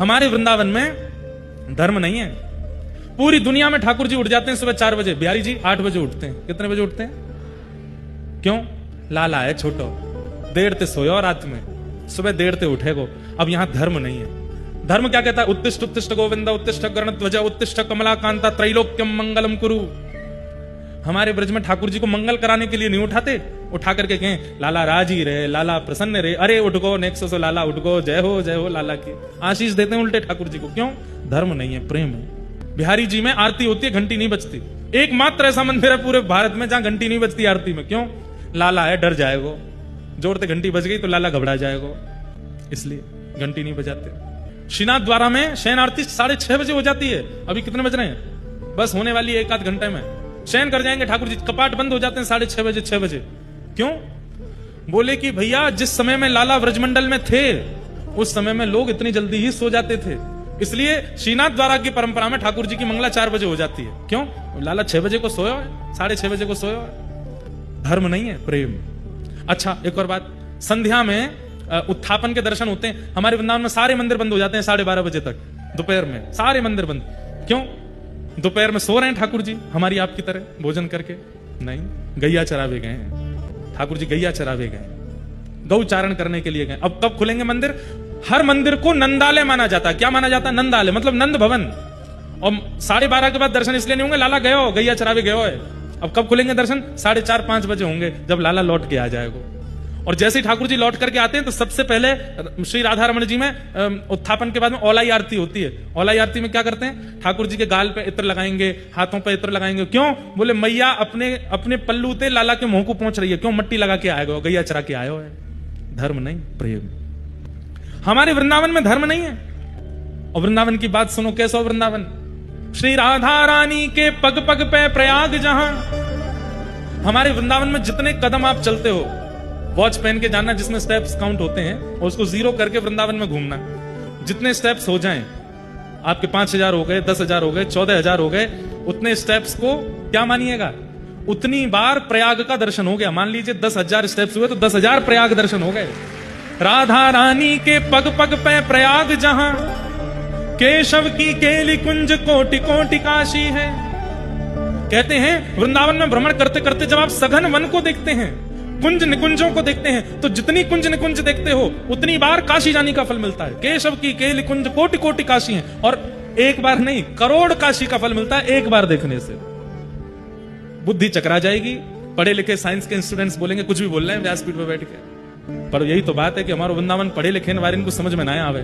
हमारे वृंदावन में धर्म नहीं है। पूरी दुनिया में ठाकुर जी उठ जाते हैं सुबह 4 बजे, बिहारी जी 8 बजे उठते हैं। कितने बजे उठते हैं? क्यों? लाला है छोटो, देर ते सोयो रात में, सुबह देर ते उठेगो। अब यहां धर्म नहीं है। धर्म क्या कहता है? उत्तिष्ठ उत्तिष्ठ गोविंद, उत्तिष्ठ गरुड़ध्वज, उत्तिष्ठ कमलाकांता, त्रैलोक्यम मंगलम कुरु। हमारे ब्रज में ठाकुर जी को मंगल कराने के लिए नहीं उठाते, उठा करके कहें लाला राजी रहे, लाला प्रसन्न रहे, अरे उठ गो नेक्सो से लाला उठ गो, जय हो लाला की आशीष देते हैं उल्टे ठाकुर जी को। क्यों? धर्म नहीं है, प्रेम है। बिहारी जी में आरती होती है, घंटी नहीं बजती। एकमात्र ऐसा मंदिर है पूरे भारत में जहां घंटी नहीं बजती आरती में। क्यों? लाला है, डर जाएगो, जोरते घंटी बज गई तो लाला घबरा जाएगो, इसलिए घंटी नहीं बजाते। श्रीनाथ द्वारा में शयन आरती 6:30 बजे हो जाती है। अभी कितने बज रहे हैं? बस होने वाली 1-8 घंटे में शयन कर जाएंगे ठाकुर जी। कपाट बंद हो जाते हैं 6:30 बजे, 6 बजे। क्यों? बोले कि भैया जिस समय में लाला व्रजमंडल में थे उस समय में लोग इतनी जल्दी ही सो जाते थे, इसलिए श्रीनाथ द्वारा की परंपरा में ठाकुर जी की मंगला 4 बजे हो जाती है। क्यों? लाला 6 बजे को सोया है, 6:30 बजे को सोया है। धर्म नहीं है, प्रेम। अच्छा, एक और बात, संध्या में उत्थापन के दर्शन होते हैं। हमारे वृंदावन में सारे मंदिर बंद हो जाते हैं 12:30 बजे तक, दोपहर में सारे मंदिर बंद। क्यों? दोपहर में सो रहे हैं ठाकुर जी हमारी आपकी तरह भोजन करके? नहीं, गैया चरावे गए हैं ठाकुर जी, गैया चरावे गए, गौ चारण करने के लिए गए। अब कब खुलेंगे मंदिर? हर मंदिर को नंदालय माना जाता है। क्या माना जाता है? नंदालय, मतलब नंद भवन। और 12:30 के बाद दर्शन इसलिए नहीं होंगे, लाला गए हो, गैया चरावे गए हो है। अब कब खुलेंगे दर्शन? 4:30-5 बजे होंगे, जब लाला लौट के आ जाएगा। और जैसे ही ठाकुर जी लौट करके आते हैं तो सबसे पहले श्री राधा रमण जी में उत्थापन के बाद में औलाई आरती होती है। औलाई आरती में क्या करते हैं? ठाकुर जी के गाल पे इत्र लगाएंगे, हाथों पे इत्र लगाएंगे। क्यों? बोले मैया अपने पल्लू ते लाला के मुंह को पहुंच रही है। क्यों? मट्टी लगा के आएगा, गैया चरा के आयो है। धर्म नहीं, प्रेम। हमारे वृंदावन में धर्म नहीं है। और वृंदावन की बात सुनो, कैसा वृंदावन? श्री राधा रानी के पग पग पे प्रयाग जहां। हमारे वृंदावन में जितने कदम आप चलते हो, वॉच पहन के जाना जिसमें स्टेप्स काउंट होते हैं, और उसको 0 करके वृंदावन में घूमना। जितने स्टेप्स हो जाएं, आपके 5,000 हो गए, 10,000 हो गए, 14,000 हो गए, उतने स्टेप्स को क्या मानिएगा? उतनी बार प्रयाग का दर्शन हो गया। मान लीजिए 10,000 स्टेप्स हुए तो 10,000 प्रयाग दर्शन हो गए। राधा रानी के पग पग पे प्रयाग जहां, केशव की केली कुंज कोटि कोटि काशी है। कहते हैं वृंदावन में भ्रमण करते करते जब आप सघन वन को देखते हैं, कुंज निकुंजों को देखते हैं, तो जितनी कुंज निकुंज देखते हो उतनी बार काशी जाने का फल मिलता है। केशव की केली कुंज कोटि कोटि काशी है। और एक बार नहीं, करोड़ काशी का फल मिलता है एक बार देखने से। बुद्धि चकरा जाएगी। पढ़े लिखे साइंस के स्टूडेंट्स बोलेंगे कुछ भी बोल रहे हैं व्यासपीठ पर बैठ के, पर यही तो बात है कि हमारा वृंदावन पढ़े लिखे वाले इनको समझ में ना आवे।